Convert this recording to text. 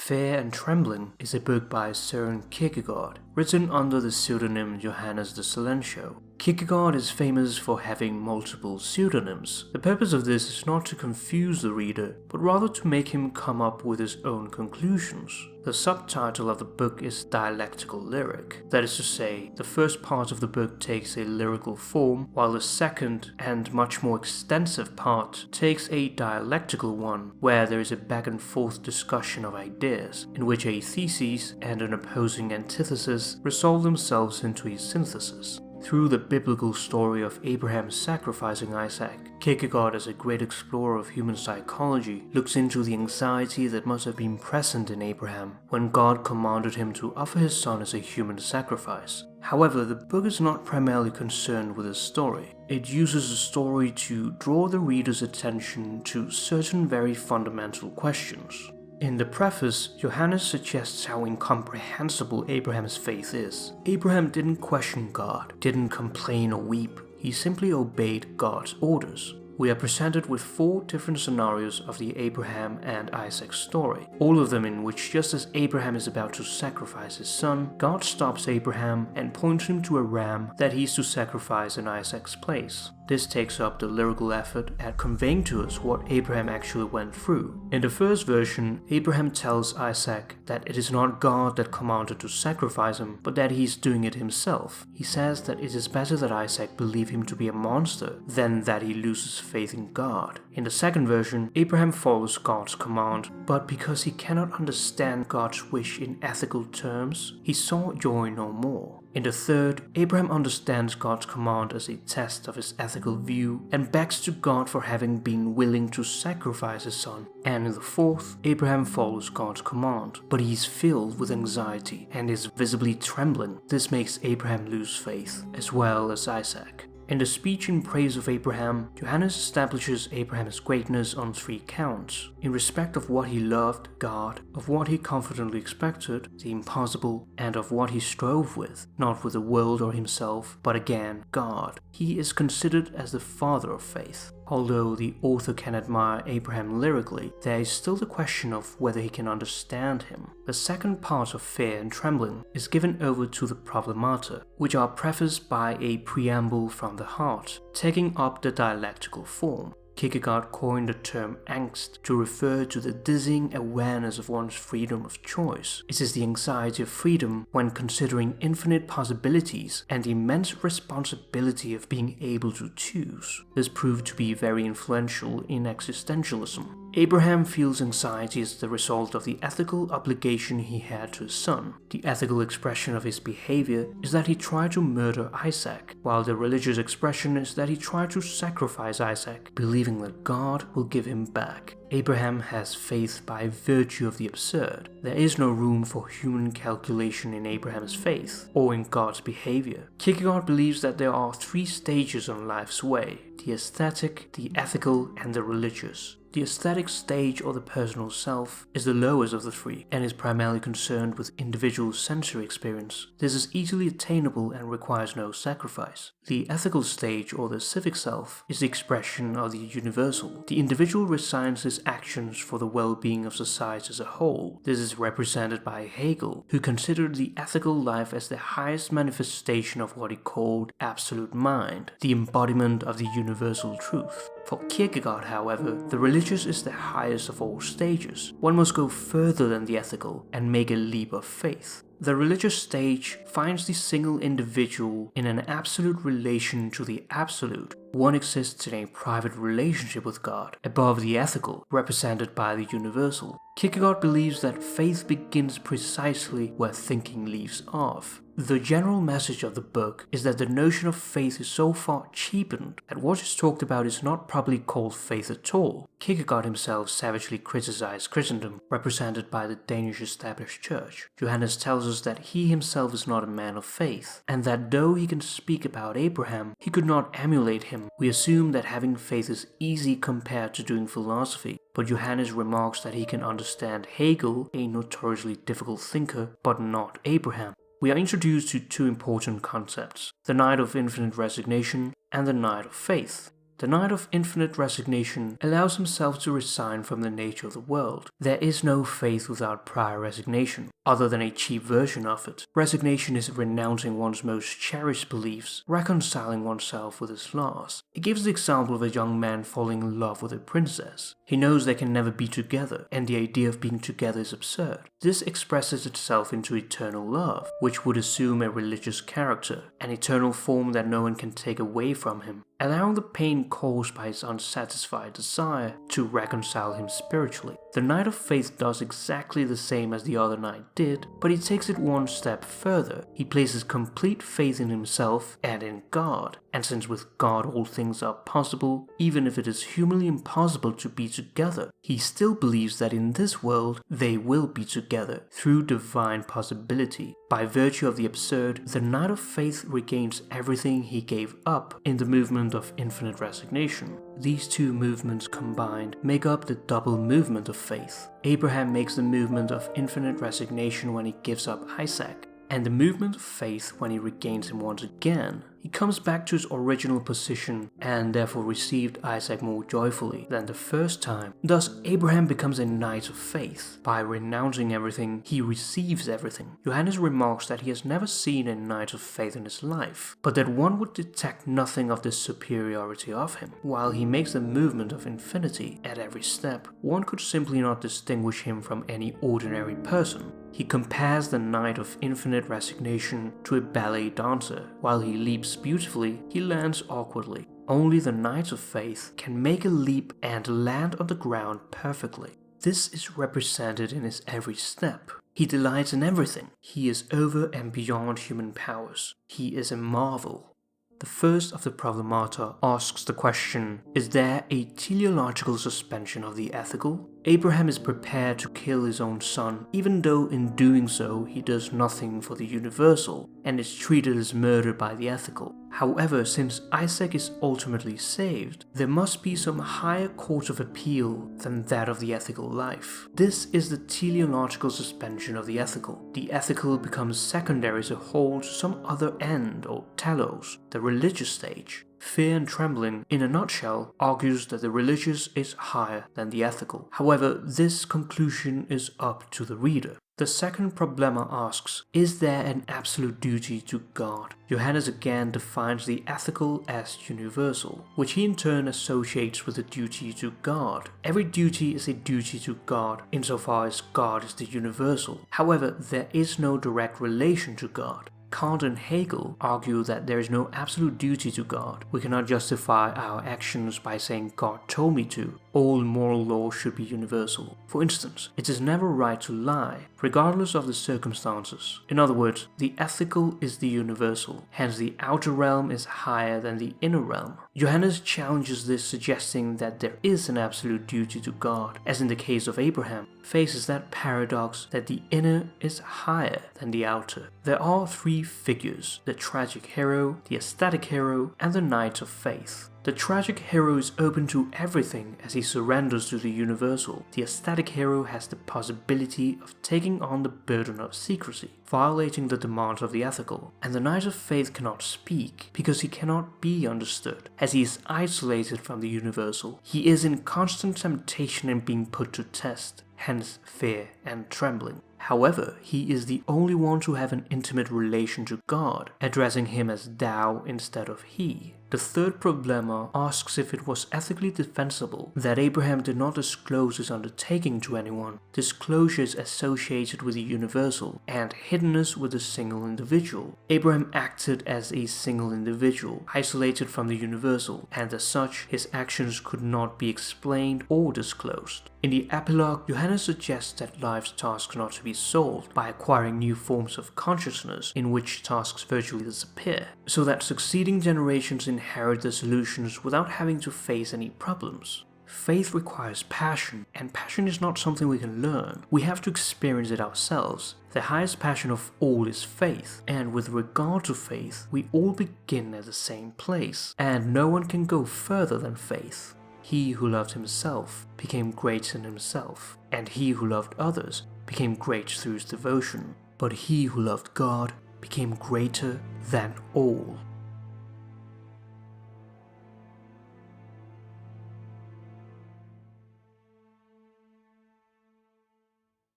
Fear and Trembling is a book by Søren Kierkegaard, written under the pseudonym Johannes the Silentio. Kierkegaard is famous for having multiple pseudonyms. The purpose of this is not to confuse the reader, but rather to make him come up with his own conclusions. The subtitle of the book is Dialectical Lyric. That is to say, the first part of the book takes a lyrical form, while the second and much more extensive part takes a dialectical one, where there is a back and forth discussion of ideas, in which a thesis and an opposing antithesis resolve themselves into a synthesis. Through the biblical story of Abraham sacrificing Isaac, Kierkegaard, as a great explorer of human psychology, looks into the anxiety that must have been present in Abraham when God commanded him to offer his son as a human sacrifice. However, the book is not primarily concerned with the story. It uses the story to draw the reader's attention to certain very fundamental questions. In the preface, Johannes suggests how incomprehensible Abraham's faith is. Abraham didn't question God, didn't complain or weep, he simply obeyed God's orders. We are presented with 4 different scenarios of the Abraham and Isaac story, all of them in which just as Abraham is about to sacrifice his son, God stops Abraham and points him to a ram that he is to sacrifice in Isaac's place. This takes up the lyrical effort at conveying to us what Abraham actually went through. In the first version, Abraham tells Isaac that it is not God that commanded to sacrifice him, but that he is doing it himself. He says that it is better that Isaac believe him to be a monster than that he loses faith in God. In the second version, Abraham follows God's command, but because he cannot understand God's wish in ethical terms, he saw joy no more. In the third, Abraham understands God's command as a test of his ethical view and begs to God for having been willing to sacrifice his son. And in the fourth, Abraham follows God's command, but he is filled with anxiety and is visibly trembling. This makes Abraham lose faith, as well as Isaac. In the speech in praise of Abraham, Johannes establishes Abraham's greatness on 3 counts, in respect of what he loved, God, of what he confidently expected, the impossible, and of what he strove with, not with the world or himself, but again, God. He is considered as the father of faith. Although the author can admire Abraham lyrically, there is still the question of whether he can understand him. The second part of Fear and Trembling is given over to the Problemata, which are prefaced by a preamble from the heart, taking up the dialectical form. Kierkegaard coined the term angst to refer to the dizzying awareness of one's freedom of choice. It is the anxiety of freedom when considering infinite possibilities and the immense responsibility of being able to choose. This proved to be very influential in existentialism. Abraham feels anxiety as the result of the ethical obligation he had to his son. The ethical expression of his behavior is that he tried to murder Isaac, while the religious expression is that he tried to sacrifice Isaac, believing that God will give him back. Abraham has faith by virtue of the absurd. There is no room for human calculation in Abraham's faith, or in God's behavior. Kierkegaard believes that there are 3 stages on life's way: the aesthetic, the ethical, and the religious. The aesthetic stage, or the personal self, is the lowest of the 3 and is primarily concerned with individual sensory experience. This is easily attainable and requires no sacrifice. The ethical stage, or the civic self, is the expression of the universal. The individual resigns his actions for the well-being of society as a whole. This is represented by Hegel, who considered the ethical life as the highest manifestation of what he called absolute mind, the embodiment of the universal truth. For Kierkegaard, however, the religious is the highest of all stages. One must go further than the ethical and make a leap of faith. The religious stage finds the single individual in an absolute relation to the absolute. One exists in a private relationship with God, above the ethical, represented by the universal. Kierkegaard believes that faith begins precisely where thinking leaves off. The general message of the book is that the notion of faith is so far cheapened that what is talked about is not properly called faith at all. Kierkegaard himself savagely criticized Christendom, represented by the Danish established church. Johannes tells us that he himself is not a man of faith, and that though he can speak about Abraham, he could not emulate him. We assume that having faith is easy compared to doing philosophy, but Johannes remarks that he can understand Hegel, a notoriously difficult thinker, but not Abraham. We are introduced to 2 important concepts: the night of infinite resignation and the night of faith. The Knight of Infinite Resignation allows himself to resign from the nature of the world. There is no faith without prior resignation, other than a cheap version of it. Resignation is renouncing one's most cherished beliefs, reconciling oneself with his loss. It gives the example of a young man falling in love with a princess. He knows they can never be together, and the idea of being together is absurd. This expresses itself into eternal love, which would assume a religious character, an eternal form that no one can take away from him, allowing the pain caused by his unsatisfied desire to reconcile him spiritually. The Knight of Faith does exactly the same as the other knight did, but he takes it one step further. He places complete faith in himself and in God, and since with God all things are possible, even if it is humanly impossible to be together, he still believes that in this world they will be together through divine possibility. By virtue of the absurd, the Knight of Faith regains everything he gave up in the movement of infinite resignation. These two movements combined make up the double movement of faith. Abraham makes the movement of infinite resignation when he gives up Isaac, and the movement of faith when he regains him once again. He comes back to his original position and therefore received Isaac more joyfully than the first time. Thus, Abraham becomes a knight of faith. By renouncing everything, he receives everything. Johannes remarks that he has never seen a knight of faith in his life, but that one would detect nothing of the superiority of him. While he makes the movement of infinity at every step, one could simply not distinguish him from any ordinary person. He compares the Knight of Infinite Resignation to a ballet dancer. While he leaps beautifully, he lands awkwardly. Only the Knight of Faith can make a leap and land on the ground perfectly. This is represented in his every step. He delights in everything. He is over and beyond human powers. He is a marvel. The first of the Problemata asks the question, is there a teleological suspension of the ethical? Abraham is prepared to kill his own son, even though in doing so he does nothing for the universal, and is treated as murder by the ethical. However, since Isaac is ultimately saved, there must be some higher court of appeal than that of the ethical life. This is the teleological suspension of the ethical. The ethical becomes secondary to hold some other end, or telos, the religious stage. Fear and Trembling, in a nutshell, argues that the religious is higher than the ethical. However, this conclusion is up to the reader. The second Problema asks, is there an absolute duty to God? Johannes again defines the ethical as universal, which he in turn associates with the duty to God. Every duty is a duty to God, insofar as God is the universal. However, there is no direct relation to God. Kant and Hegel argue that there is no absolute duty to God. We cannot justify our actions by saying God told me to. All moral law should be universal. For instance, it is never right to lie, regardless of the circumstances. In other words, the ethical is the universal, hence the outer realm is higher than the inner realm. Johannes challenges this, suggesting that there is an absolute duty to God, as in the case of Abraham, faces that paradox that the inner is higher than the outer. There are three figures: the tragic hero, the aesthetic hero, and the knight of faith. The tragic hero is open to everything as he surrenders to the universal. The aesthetic hero has the possibility of taking on the burden of secrecy, violating the demands of the ethical. And the knight of faith cannot speak because he cannot be understood, as he is isolated from the universal. He is in constant temptation and being put to test, hence fear and trembling. However, he is the only one to have an intimate relation to God, addressing him as thou instead of he. The third Problema asks if it was ethically defensible that Abraham did not disclose his undertaking to anyone. Disclosure is associated with the universal, and hiddenness with a single individual. Abraham acted as a single individual, isolated from the universal, and as such, his actions could not be explained or disclosed. In the Epilogue, Johannes suggests that life's tasks not to be solved by acquiring new forms of consciousness in which tasks virtually disappear, so that succeeding generations inherit the solutions without having to face any problems. Faith requires passion, and passion is not something we can learn. We have to experience it ourselves. The highest passion of all is faith, and with regard to faith, we all begin at the same place, and no one can go further than faith. He who loved himself became great in himself, and he who loved others became great through his devotion. But he who loved God became greater than all.